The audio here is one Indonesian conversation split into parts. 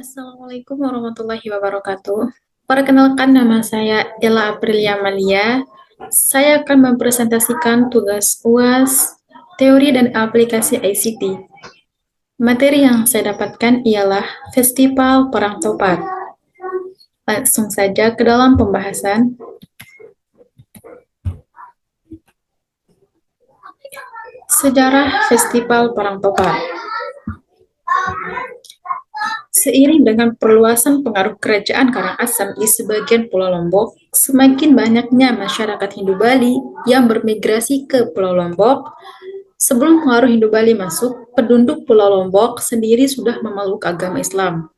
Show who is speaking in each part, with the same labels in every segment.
Speaker 1: Assalamualaikum warahmatullahi wabarakatuh. Perkenalkan, nama saya Ella Aprilia Malia. Saya akan mempresentasikan tugas UAS Teori dan Aplikasi ICT. Materi yang saya dapatkan ialah Festival Perang Topat. Langsung saja ke dalam pembahasan. Sejarah Festival Perang Topat. Seiring dengan perluasan pengaruh kerajaan Karangasem di sebagian Pulau Lombok, semakin banyaknya masyarakat Hindu Bali yang bermigrasi ke Pulau Lombok. Sebelum pengaruh Hindu Bali masuk, penduduk Pulau Lombok sendiri sudah memeluk agama Islam.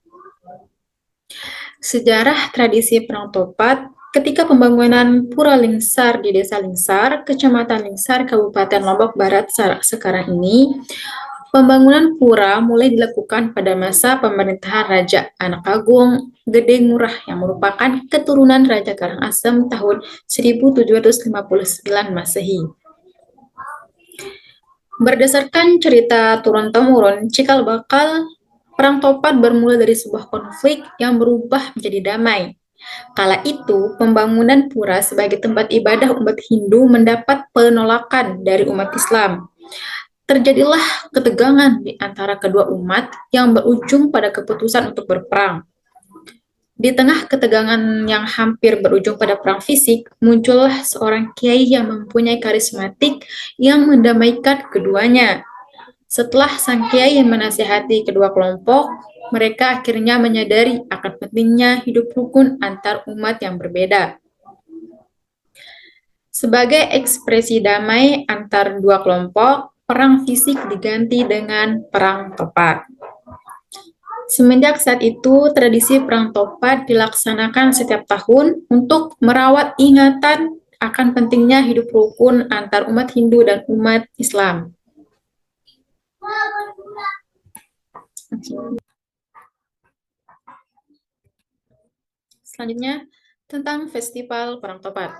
Speaker 1: Sejarah tradisi Perang Topat. Ketika pembangunan Pura Lingsar di Desa Lingsar, Kecamatan Lingsar, Kabupaten Lombok Barat sekarang ini, pembangunan pura mulai dilakukan pada masa pemerintahan Raja Anak Agung Gede Ngurah yang merupakan keturunan Raja Karangasem tahun 1759 Masehi. Berdasarkan cerita turun-temurun, cikal bakal Perang Topat bermula dari sebuah konflik yang berubah menjadi damai. Kala itu, pembangunan pura sebagai tempat ibadah umat Hindu mendapat penolakan dari umat Islam. Terjadilah ketegangan di antara kedua umat yang berujung pada keputusan untuk berperang. Di tengah ketegangan yang hampir berujung pada perang fisik, muncullah seorang kiai yang mempunyai karismatik yang mendamaikan keduanya. Setelah sang kiai menasihati kedua kelompok, mereka akhirnya menyadari akan pentingnya hidup rukun antar umat yang berbeda. Sebagai ekspresi damai antar dua kelompok, perang fisik diganti dengan perang topat. Semenjak saat itu, tradisi perang topat dilaksanakan setiap tahun untuk merawat ingatan akan pentingnya hidup rukun antar umat Hindu dan umat Islam. Selanjutnya, tentang Festival Perang Topat.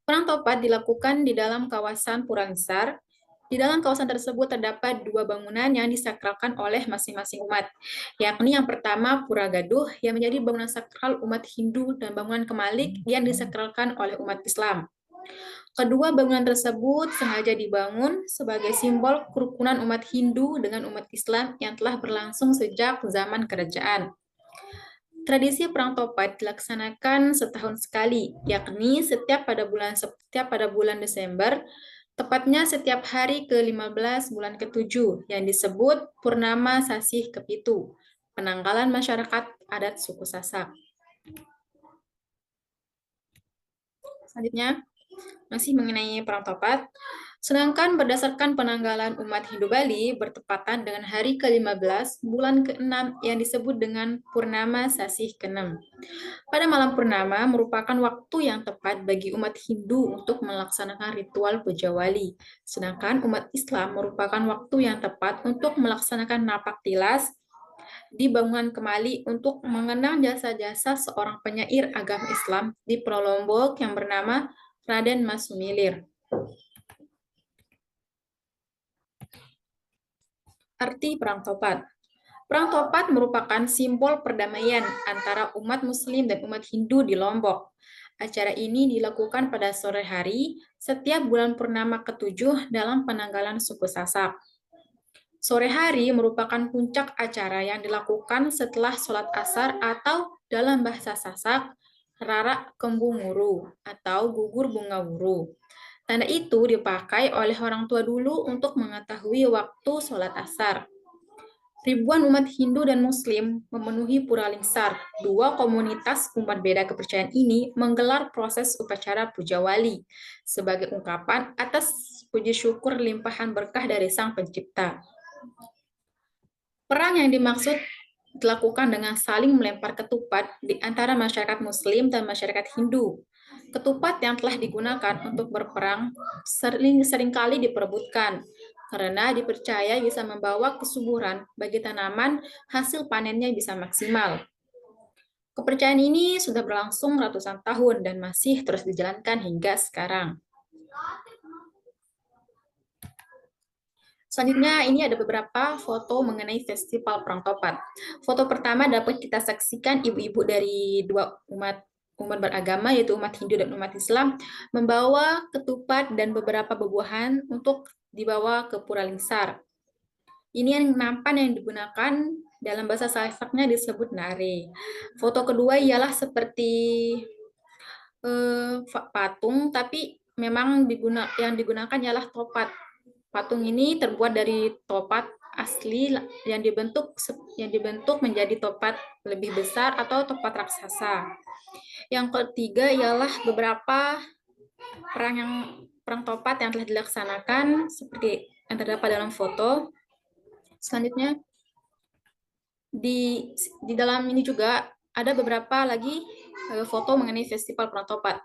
Speaker 1: Perang Topat dilakukan di dalam kawasan Pura Lingsar. Di dalam kawasan tersebut terdapat dua bangunan yang disakralkan oleh masing-masing umat, yakni yang pertama Pura Gaduh yang menjadi bangunan sakral umat Hindu dan bangunan Kemalik yang disakralkan oleh umat Islam. Kedua bangunan tersebut sengaja dibangun sebagai simbol kerukunan umat Hindu dengan umat Islam yang telah berlangsung sejak zaman kerajaan. Tradisi Perang Topat dilaksanakan setahun sekali, yakni setiap pada bulan Desember, tepatnya setiap hari ke-15 bulan ke-7 yang disebut Purnama Sasih Kepitu, penanggalan masyarakat adat suku Sasak. Selanjutnya, masih mengenai Perang Topat. Sedangkan berdasarkan penanggalan umat Hindu Bali bertepatan dengan hari ke-15 bulan ke-6 yang disebut dengan Purnama Sasih ke-6. Pada malam purnama merupakan waktu yang tepat bagi umat Hindu untuk melaksanakan ritual puja wali. Sedangkan umat Islam merupakan waktu yang tepat untuk melaksanakan napak tilas di bangunan Kemali untuk mengenang jasa-jasa seorang penyair agama Islam di Pulau Lombok yang bernama Raden Mas Sumilir. Arti Perang Topat. Perang Topat merupakan simbol perdamaian antara umat Muslim dan umat Hindu di Lombok. Acara ini dilakukan pada sore hari setiap bulan purnama ke-7 dalam penanggalan suku Sasak. Sore hari merupakan puncak acara yang dilakukan setelah sholat asar atau dalam bahasa Sasak, Rara Kembung Wuru atau gugur bunga wuru. Tanda itu dipakai oleh orang tua dulu untuk mengetahui waktu sholat asar. Ribuan umat Hindu dan Muslim memenuhi Pura Lingsar. Dua komunitas umat beda kepercayaan ini menggelar proses upacara puja wali sebagai ungkapan atas puji syukur limpahan berkah dari Sang Pencipta. Perang yang dimaksud dilakukan dengan saling melempar ketupat di antara masyarakat Muslim dan masyarakat Hindu. Ketupat yang telah digunakan untuk berperang seringkali diperebutkan karena dipercaya bisa membawa kesuburan bagi tanaman, hasil panennya bisa maksimal. Kepercayaan ini sudah berlangsung ratusan tahun dan masih terus dijalankan hingga sekarang. Selanjutnya, ini ada beberapa foto mengenai Festival Perang Topat. Foto pertama dapat kita saksikan ibu-ibu dari dua umat beragama, yaitu umat Hindu dan umat Islam, membawa ketupat dan beberapa buah-buahan untuk dibawa ke Pura Lingsar. Ini yang nampan yang digunakan dalam bahasa Sasaknya disebut nare. Foto kedua ialah seperti patung, tapi memang yang digunakan ialah topat. Patung ini terbuat dari topat asli yang dibentuk menjadi topat lebih besar atau topat raksasa. Yang ketiga ialah beberapa perang topat yang telah dilaksanakan seperti yang terdapat dalam foto. Selanjutnya di dalam ini juga ada beberapa lagi foto mengenai Festival Perang Topat.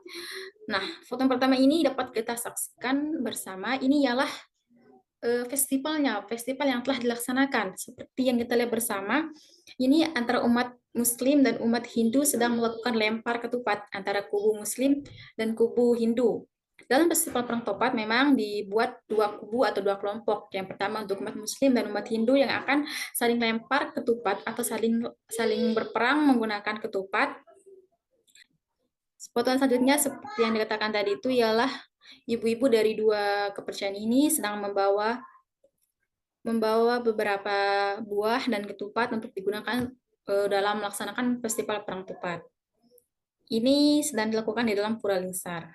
Speaker 1: Nah, foto yang pertama ini dapat kita saksikan bersama. Ini ialah festival yang telah dilaksanakan. Seperti yang kita lihat bersama, ini antara umat Muslim dan umat Hindu sedang melakukan lempar ketupat antara kubu Muslim dan kubu Hindu. Dalam festival Perang Topat memang dibuat dua kubu atau dua kelompok. Yang pertama untuk umat Muslim dan umat Hindu yang akan saling lempar ketupat atau saling berperang menggunakan ketupat. Foto selanjutnya seperti yang dikatakan tadi itu ialah ibu-ibu dari dua kepercayaan ini sedang membawa beberapa buah dan ketupat untuk digunakan dalam melaksanakan festival Perang Topat. Ini sedang dilakukan di dalam Pura Lingsar.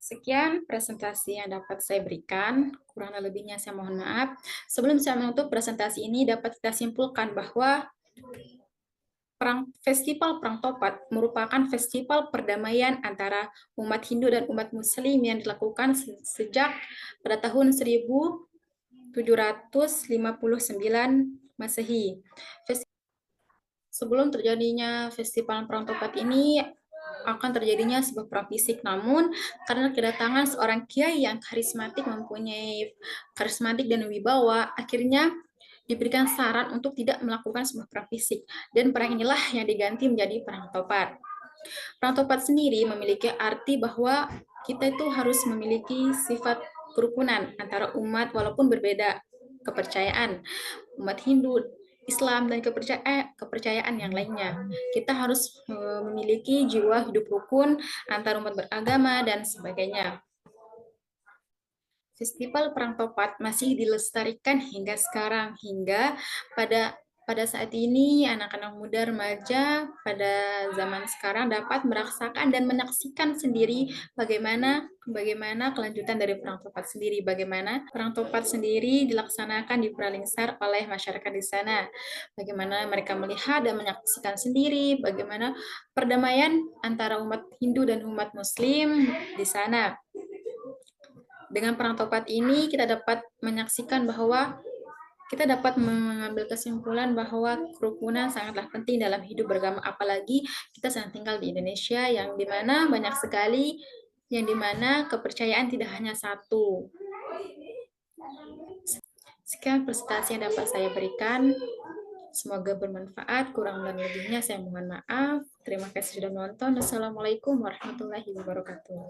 Speaker 1: Sekian presentasi yang dapat saya berikan, kurang lebihnya saya mohon maaf. Sebelum saya menutup presentasi ini, dapat kita simpulkan bahwa Festival Perang Topat merupakan festival perdamaian antara umat Hindu dan umat Muslim yang dilakukan sejak pada tahun 1759 Masehi. Sebelum terjadinya festival Perang Topat ini, akan terjadinya sebuah perang fisik. Namun, karena kedatangan seorang kiai yang mempunyai karismatik dan wibawa, akhirnya diberikan saran untuk tidak melakukan sebuah perang fisik. Dan perang inilah yang diganti menjadi Perang Topat. Perang Topat sendiri memiliki arti bahwa kita itu harus memiliki sifat kerukunan antara umat walaupun berbeda kepercayaan. Umat Hindu, Islam, dan kepercayaan yang lainnya. Kita harus memiliki jiwa hidup rukun antar umat beragama dan sebagainya. Festival Perang Topat masih dilestarikan hingga sekarang, hingga pada saat ini anak-anak muda remaja pada zaman sekarang dapat merasakan dan menyaksikan sendiri bagaimana kelanjutan dari Perang Topat sendiri, bagaimana Perang Topat sendiri dilaksanakan di Pura Lingsar oleh masyarakat di sana, bagaimana mereka melihat dan menyaksikan sendiri bagaimana perdamaian antara umat Hindu dan umat Muslim di sana. Dengan Perang Topat ini kita dapat menyaksikan bahwa kita dapat mengambil kesimpulan bahwa kerukunan sangatlah penting dalam hidup beragama, apalagi kita sedang tinggal di Indonesia yang dimana banyak sekali yang dimana kepercayaan tidak hanya satu. Sekian presentasi yang dapat saya berikan. Semoga bermanfaat. Kurang dan lebihnya saya mohon maaf. Terima kasih sudah menonton. Wassalamualaikum warahmatullahi wabarakatuh.